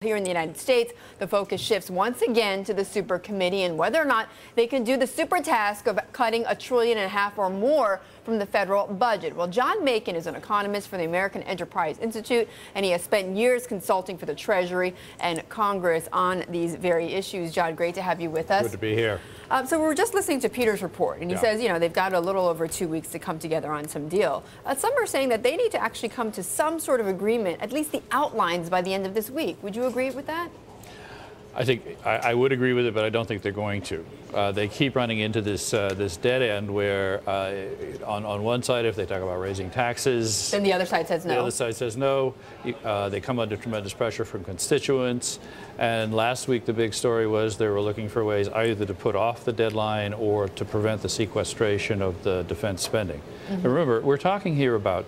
Here in the United States, the focus shifts once again to the Supercommittee and whether or not they can do the super task of cutting $1.5 trillion or more from the federal budget. Well, John Makin is an economist for the American Enterprise Institute, and he has spent years consulting for the Treasury and Congress on these very issues. John, great to have you with us. Good to be here. So we were just listening to Peter's report, and he says, they've got a little over 2 weeks to come together on some deal. Some are saying that they need to actually come to some sort of agreement, at least the outlines, by the end of this week. Would you agree with that? I think I would agree with it, but I don't think they're going to. They keep running into this dead end where on one side, if they talk about raising taxes, then the other side says no. The other side says no. They come under tremendous pressure from constituents. And last week, the big story was they were looking for ways either to put off the deadline or to prevent the sequestration of the defense spending. And remember, we're talking here about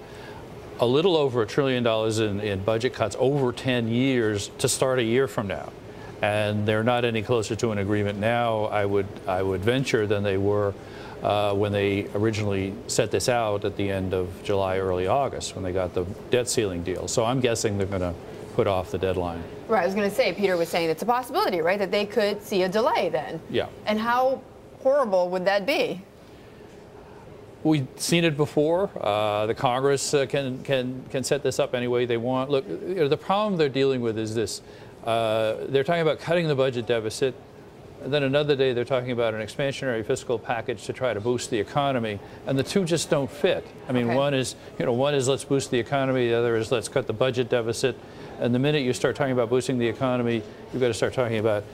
a little over $1 trillion in budget cuts over 10 years to start a year from now. And they're not any closer to an agreement now, I would venture, than they were when they originally set this out at the end of July, early August, when they got the debt ceiling deal. So I'm guessing they're going to put off the deadline. Right, I was going to say, Peter was saying it's a possibility, right, that they could see a delay then. Yeah. And how horrible would that be? We've seen it before. The Congress can set this up any way they want. Look, the problem they're dealing with is this. They're talking about cutting the budget deficit, and then another day they're talking about an expansionary fiscal package to try to boost the economy, and the two just don't fit. I mean, one is let's boost the economy, the other is let's cut the budget deficit. And the minute you start talking about boosting the economy, you've got to start talking about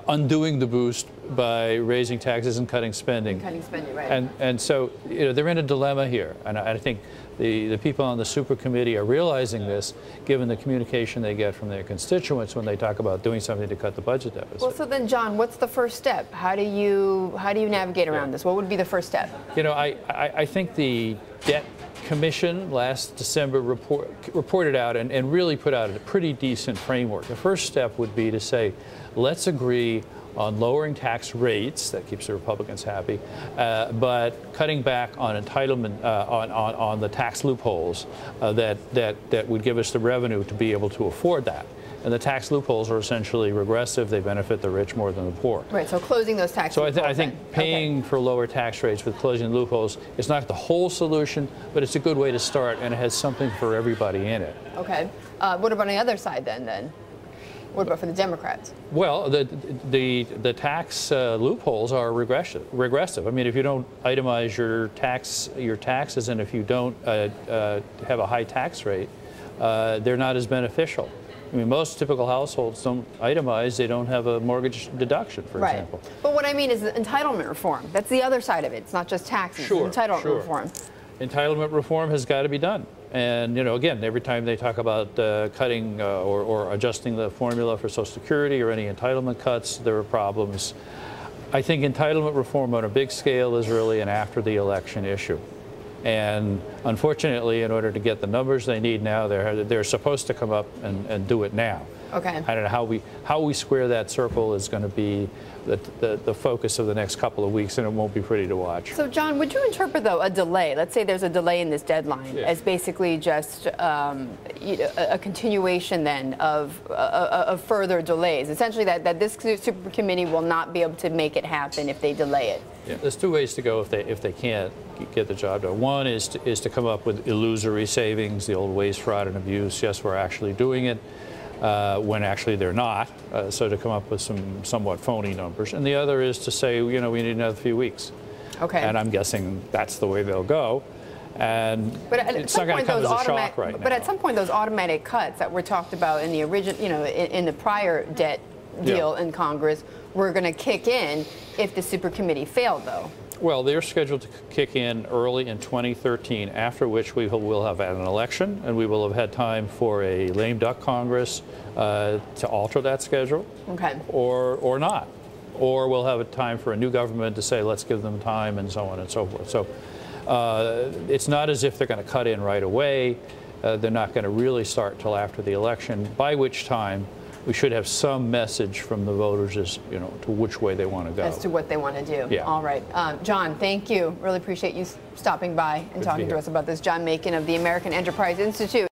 undoing the boost by raising taxes and cutting spending. Cutting spending, right. And so they're in a dilemma here, and I think the people on the Supercommittee are realizing this, given the communication they get from their constituents when they talk about doing something to cut the budget deficit. Well, so then, John, what's the first step? How do you navigate around this? What would be the first step? I think the debt Commission last December reported out and really put out a pretty decent framework. The first step would be to say, let's agree on lowering tax rates, that keeps the Republicans happy, but cutting back on entitlement, on the tax loopholes that would give us the revenue to be able to afford that. And the tax loopholes are essentially regressive. They benefit the rich more than the poor. Right, so closing those tax loopholes. So I think paying for lower tax rates with closing loopholes is not the whole solution, but it's a good way to start, and it has something for everybody in it. Okay. What about on the other side then? What about for the Democrats? Well, the tax loopholes are regressive. I mean, if you don't itemize your taxes, and if you don't have a high tax rate, they're not as beneficial. I mean, most typical households don't itemize. They don't have a mortgage deduction, for example. But what I mean is the entitlement reform. That's the other side of it. It's not just taxes. Sure, it's entitlement reform. Entitlement reform has got to be done. And, again, every time they talk about cutting or adjusting the formula for Social Security or any entitlement cuts, there are problems. I think entitlement reform on a big scale is really an after the election issue. And unfortunately, in order to get the numbers they need now, they're supposed to come up and do it now. Okay. I don't know how we square that circle is going to be the focus of the next couple of weeks, and it won't be pretty to watch. So, John, would you interpret, though, a delay? Let's say there's a delay in this deadline as basically just a continuation then of further delays. Essentially, that this Supercommittee will not be able to make it happen if they delay it. Yeah, there's two ways to go if they can't get the job done. One is to come up with illusory savings, the old waste, fraud, and abuse. Yes, we're actually doing it. When actually they're not, so to come up with some somewhat phony numbers. And the other is to say, we need another few weeks. Okay. And I'm guessing that's the way they'll go. And it's not going to come as a shock right now. But at some point, those automatic cuts that were talked about in the original, in the prior debt deal in Congress, were going to kick in if the Supercommittee failed, though. Well, they're scheduled to kick in early in 2013, after which we will have had an election, and we will have had time for a lame duck Congress to alter that schedule, or not. Or we'll have a time for a new government to say, let's give them time, and so on and so forth. So it's not as if they're going to cut in right away. They're not going to really start till after the election, by which time we should have some message from the voters as, to which way they want to go. As to what they want to do. Yeah. All right. John, thank you. Really appreciate you stopping by and talking to us about this. John Makin of the American Enterprise Institute.